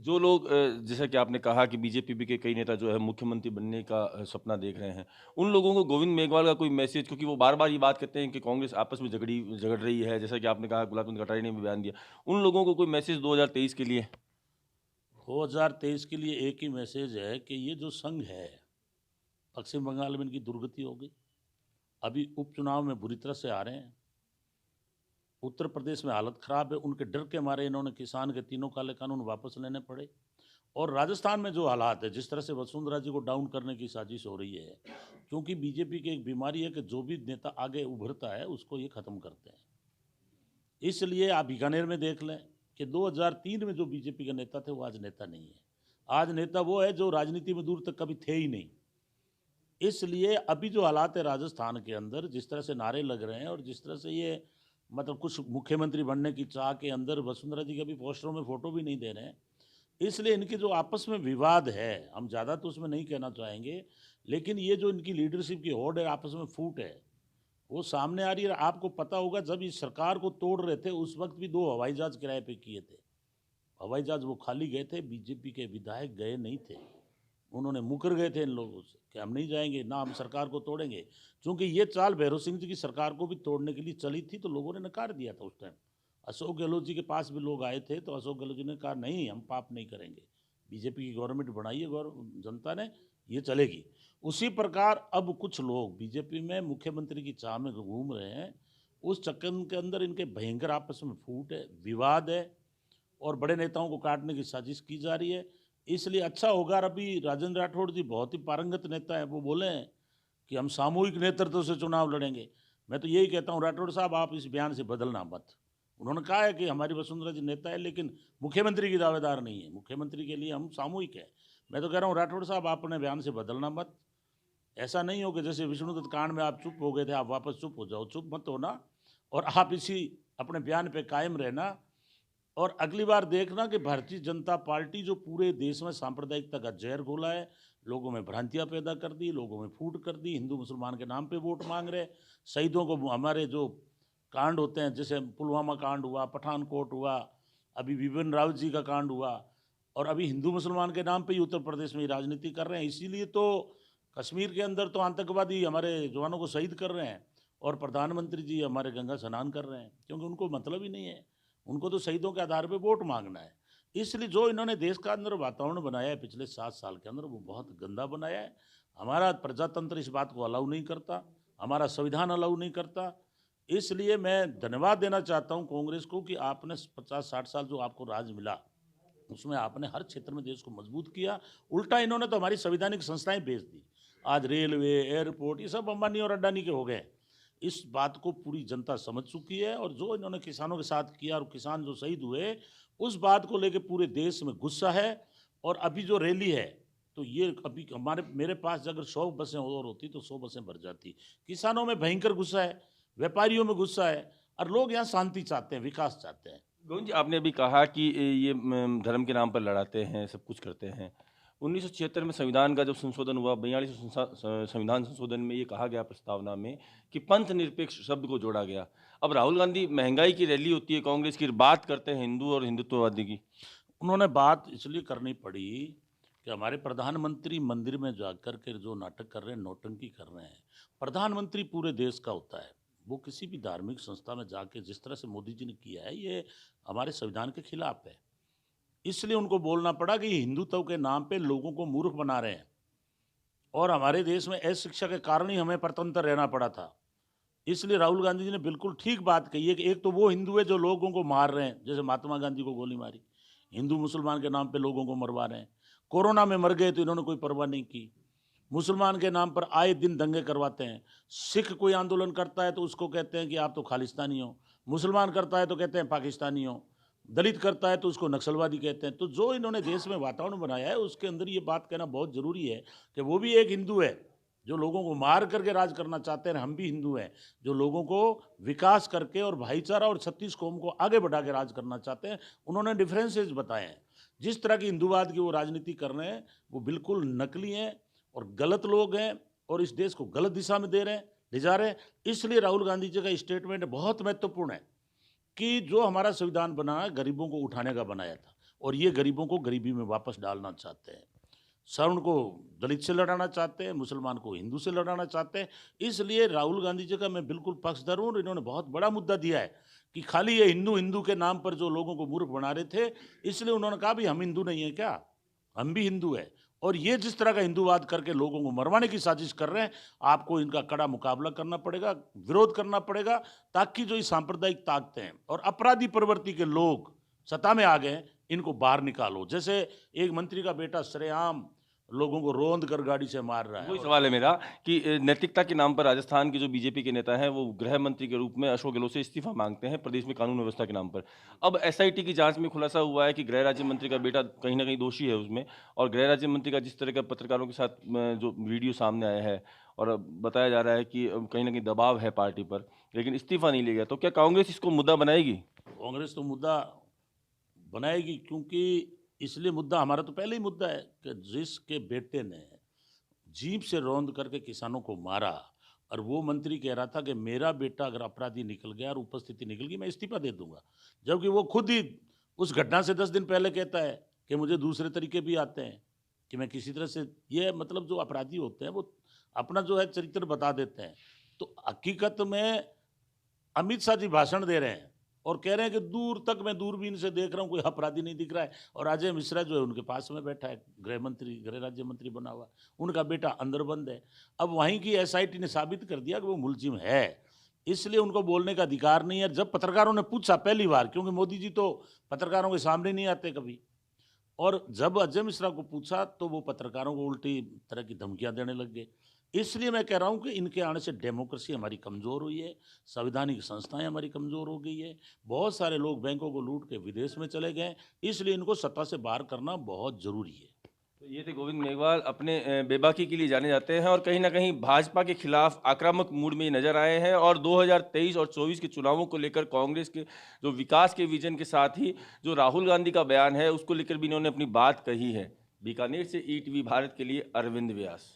जो लोग जैसा कि आपने कहा कि बीजेपी भी के कई नेता जो है मुख्यमंत्री बनने का सपना देख रहे हैं, उन लोगों को गोविंद मेघवाल का कोई मैसेज क्योंकि वो बार-बार ये बात कहते हैं कि कांग्रेस आपस में झगड़ रही है, जैसा कि आपने कहा गुलाब चंद कटारिया ने भी बयान दिया। उन लोगों को कोई मैसेज 2023 के लिए? 2023 के लिए एक ही मैसेज है कि ये जो संघ है, पश्चिम बंगाल में इनकी दुर्गति हो गई। अभी उपचुनाव में बुरी तरह से आ रहे हैं। उत्तर प्रदेश में हालत खराब है, उनके डर के मारे इन्होंने किसान के तीनों काले कानून वापस लेने पड़े। और राजस्थान में जो हालात है, जिस तरह से वसुंधरा जी को डाउन करने की साजिश हो रही है, क्योंकि बीजेपी की एक बीमारी है कि जो भी नेता आगे उभरता है उसको ये खत्म करते हैं। इसलिए आप बीकानेर में देख लें कि 2003 में जो बीजेपी के नेता थे वो आज नेता नहीं है। आज नेता वो है जो राजनीति में दूर तक कभी थे ही नहीं। इसलिए अभी जो हालात है राजस्थान के अंदर, जिस तरह से नारे लग रहे हैं और जिस तरह से ये मतलब कुछ मुख्यमंत्री बनने की चाह के अंदर वसुंधरा जी के भी पोस्टरों में फोटो भी नहीं दे रहे हैं। इसलिए इनके जो आपस में विवाद है, हम ज़्यादा तो उसमें नहीं कहना चाहेंगे, लेकिन ये जो इनकी लीडरशिप की होड़ है, आपस में फूट है, वो सामने आ रही है। आपको पता होगा जब इस सरकार को तोड़ रहे थे उस वक्त भी 2 हवाई जहाज किराए पे किए थे। हवाई जहाज वो खाली गए थे, बीजेपी के विधायक गए नहीं थे। उन्होंने मुकर गए थे इन लोगों से कि हम नहीं जाएंगे, ना हम सरकार को तोड़ेंगे। क्योंकि ये चाल भैरव सिंह जी की सरकार को भी तोड़ने के लिए चली थी, तो लोगों ने नकार दिया था उस टाइम। अशोक गहलोत जी के पास भी लोग आए थे, तो अशोक गहलोत जी ने कहा नहीं, हम पाप नहीं करेंगे, बीजेपी की गवर्नमेंट बनाई है जनता ने, ये चलेगी। उसी प्रकार अब कुछ लोग बीजेपी में मुख्यमंत्री की चाह में घूम रहे हैं। उस चक्कर के अंदर इनके भयंकर आपस में फूट है, विवाद है और बड़े नेताओं को काटने की साजिश की जा रही है। इसलिए अच्छा होगा, अभी राजेंद्र राठौड़ जी बहुत ही पारंगत नेता हैं, वो बोले हैं कि हम सामूहिक नेतृत्व से चुनाव लड़ेंगे। मैं तो यही कहता हूँ राठौड़ साहब, आप इस बयान से बदलना मत। उन्होंने कहा है कि हमारी वसुंधरा जी नेता है लेकिन मुख्यमंत्री की दावेदार नहीं है, मुख्यमंत्री के लिए हम सामूहिक है। मैं तो कह रहा हूँ राठौड़ साहब, आप अपने बयान से बदलना मत। ऐसा नहीं हो कि जैसे विष्णुदत्त कांड में आप चुप हो गए थे, आप वापस चुप हो जाओ, चुप मत होना और आप इसी अपने बयान पे कायम रहना। और अगली बार देखना कि भारतीय जनता पार्टी जो पूरे देश में सांप्रदायिकता का जहर घोला है, लोगों में भ्रांतियां पैदा कर दी, लोगों में फूट कर दी, हिंदू मुसलमान के नाम पे वोट मांग रहे, शहीदों को, हमारे जो कांड होते हैं जैसे पुलवामा कांड हुआ, पठानकोट हुआ, अभी बिपिन रावत जी का कांड हुआ, और अभी हिंदू मुसलमान के नाम पे ही उत्तर प्रदेश में राजनीति कर रहे हैं। इसीलिए तो कश्मीर के अंदर तो आतंकवादी हमारे जवानों को शहीद कर रहे हैं और प्रधानमंत्री जी हमारे गंगा स्नान कर रहे हैं, क्योंकि उनको मतलब ही नहीं है। उनको तो शहीदों के आधार पे वोट मांगना है। इसलिए जो इन्होंने देश का अंदर वातावरण बनाया है पिछले 7 साल के अंदर, वो बहुत गंदा बनाया है। हमारा प्रजातंत्र इस बात को अलाउ नहीं करता, हमारा संविधान अलाउ नहीं करता। इसलिए मैं धन्यवाद देना चाहता हूँ कांग्रेस को कि आपने 50-60 साल जो आपको राज मिला, उसमें आपने हर क्षेत्र में देश को मजबूत किया। उल्टा इन्होंने तो हमारी संवैधानिक संस्थाएं बेच दी। आज रेलवे, एयरपोर्ट, ये सब अंबानी और अड्डानी के हो गए। इस बात को पूरी जनता समझ चुकी है और जो इन्होंने किसानों के साथ किया और किसान जो शहीद हुए, उस बात को लेकर पूरे देश में गुस्सा है। और अभी जो रैली है, तो ये अभी हमारे मेरे पास अगर 100 बसें और होती तो 100 बसें भर जाती। किसानों में भयंकर गुस्सा है, व्यापारियों में गुस्सा है, और लोग यहाँ शांति चाहते हैं, विकास चाहते हैं। गोविंद जी, आपने अभी कहा कि ये धर्म के नाम पर लड़ाते हैं, सब कुछ करते हैं। 1976 में संविधान का जब संशोधन हुआ, 42वें संविधान संशोधन में ये कहा गया प्रस्तावना में कि पंथ निरपेक्ष शब्द को जोड़ा गया। अब राहुल गांधी महंगाई की रैली होती है कांग्रेस की, बात करते हैं हिंदू और हिंदुत्ववादी की। उन्होंने बात इसलिए करनी पड़ी कि हमारे प्रधानमंत्री मंदिर में जाकर के जो नाटक कर रहे हैं, नौटंकी कर रहे हैं। प्रधानमंत्री पूरे देश का होता है, वो किसी भी धार्मिक संस्था में जाके जिस तरह से मोदी जी ने किया है, ये हमारे संविधान के खिलाफ है। इसलिए उनको बोलना पड़ा कि ये हिंदुत्व के नाम पे लोगों को मूर्ख बना रहे हैं और हमारे देश में अशिक्षा के कारण ही हमें परतंत्र रहना पड़ा था। इसलिए राहुल गांधी जी ने बिल्कुल ठीक बात कही है कि एक तो वो हिंदू है जो लोगों को मार रहे हैं, जैसे महात्मा गांधी को गोली मारी, हिंदू मुसलमान के नाम पे लोगों को मरवा रहे हैं। कोरोना में मर गए तो इन्होंने कोई परवाह नहीं की। मुसलमान के नाम पर आए दिन दंगे करवाते हैं। सिख कोई आंदोलन करता है तो उसको कहते हैं कि आप तो खालिस्तानी हो, मुसलमान करता है तो कहते हैं पाकिस्तानी हो, दलित करता है तो उसको नक्सलवादी कहते हैं। तो जो इन्होंने देश में वातावरण बनाया है, उसके अंदर ये बात कहना बहुत ज़रूरी है कि वो भी एक हिंदू है जो लोगों को मार करके राज करना चाहते हैं। हम भी हिंदू हैं जो लोगों को विकास करके और भाईचारा और 36 कौम को आगे बढ़ा के राज करना चाहते हैं। उन्होंने डिफरेंसेस बताए हैं। जिस तरह की हिंदूवाद की वो राजनीति कर रहे हैं, वो बिल्कुल नकली हैं और गलत लोग हैं और इस देश को गलत दिशा में ले जा रहे हैं। इसलिए राहुल गांधी जी का स्टेटमेंट बहुत महत्वपूर्ण है कि जो हमारा संविधान बना, गरीबों को उठाने का बनाया था, और ये गरीबों को गरीबी में वापस डालना चाहते हैं। सवर्ण को दलित से लड़ाना चाहते हैं, मुसलमान को हिंदू से लड़ाना चाहते हैं। इसलिए राहुल गांधी जी का मैं बिल्कुल पक्षधर हूँ और इन्होंने बहुत बड़ा मुद्दा दिया है कि खाली ये हिंदू हिंदू के नाम पर जो लोगों को मूर्ख बना रहे थे, इसलिए उन्होंने कहा भी हम हिंदू नहीं है क्या, हम भी हिंदू है। और ये जिस तरह का हिंदूवाद करके लोगों को मरवाने की साजिश कर रहे हैं, आपको इनका कड़ा मुकाबला करना पड़ेगा, विरोध करना पड़ेगा, ताकि जो ये सांप्रदायिक ताकतें हैं और अपराधी प्रवृत्ति के लोग सत्ता में आ गए, इनको बाहर निकालो। जैसे एक मंत्री का बेटा सरेआम लोगों को रोंद कर गाड़ी से मार रहा है। वही सवाल है मेरा कि नैतिकता के नाम पर राजस्थान के जो बीजेपी के नेता हैं वो गृह मंत्री के रूप में अशोक गहलोत से इस्तीफा मांगते हैं प्रदेश में कानून व्यवस्था के नाम पर। अब एसआईटी की जांच में खुलासा हुआ है कि गृह राज्य मंत्री का बेटा कहीं ना कहीं दोषी है उसमें, और गृह राज्य मंत्री का जिस तरह का पत्रकारों के साथ जो वीडियो सामने आया है और बताया जा रहा है कि कहीं ना कहीं दबाव है पार्टी पर, लेकिन इस्तीफा नहीं लिया गया, तो क्या कांग्रेस इसको मुद्दा बनाएगी? कांग्रेस तो मुद्दा बनाएगी, क्योंकि इसलिए मुद्दा हमारा तो पहले ही मुद्दा है कि जिसके बेटे ने जीप से रौंद करके किसानों को मारा और वो मंत्री कह रहा था कि मेरा बेटा अगर अपराधी निकल गया और उपस्थिति निकल गई, मैं इस्तीफा दे दूंगा, जबकि वो खुद ही उस घटना से 10 दिन पहले कहता है कि मुझे दूसरे तरीके भी आते हैं कि मैं किसी तरह से, ये मतलब जो अपराधी होते हैं वो अपना जो है चरित्र बता देते हैं। तो हकीकत में अमित शाह जी भाषण दे रहे हैं और कह रहे हैं कि दूर तक मैं दूरबीन से देख रहा हूँ, कोई अपराधी नहीं दिख रहा है, और अजय मिश्रा जो है उनके पास में बैठा है, गृह राज्य मंत्री बना हुआ, उनका बेटा अंदर बंद है। अब वहीं की एसआईटी ने साबित कर दिया कि वो मुलजिम है, इसलिए उनको बोलने का अधिकार नहीं है। जब पत्रकारों ने पूछा पहली बार, क्योंकि मोदी जी तो पत्रकारों के सामने नहीं आते कभी, और जब अजय मिश्रा को पूछा तो वो पत्रकारों को उल्टी तरह की धमकियां देने लग गए। इसलिए मैं कह रहा हूं कि इनके आने से डेमोक्रेसी हमारी कमज़ोर हुई है, संवैधानिक संस्थाएं हमारी कमज़ोर हो गई है, बहुत सारे लोग बैंकों को लूट के विदेश में चले गए, इसलिए इनको सत्ता से बाहर करना बहुत ज़रूरी है। तो ये थे गोविंद मेघवाल, अपने बेबाकी के लिए जाने जाते हैं और कहीं ना कहीं भाजपा के खिलाफ आक्रामक मूड में नजर आए हैं, और 2023 और 24 के चुनावों को लेकर कांग्रेस के जो विकास के विजन के साथ ही जो राहुल गांधी का बयान है उसको लेकर भी इन्होंने अपनी बात कही है। बीकानेर से ईटीवी भारत के लिए अरविंद व्यास।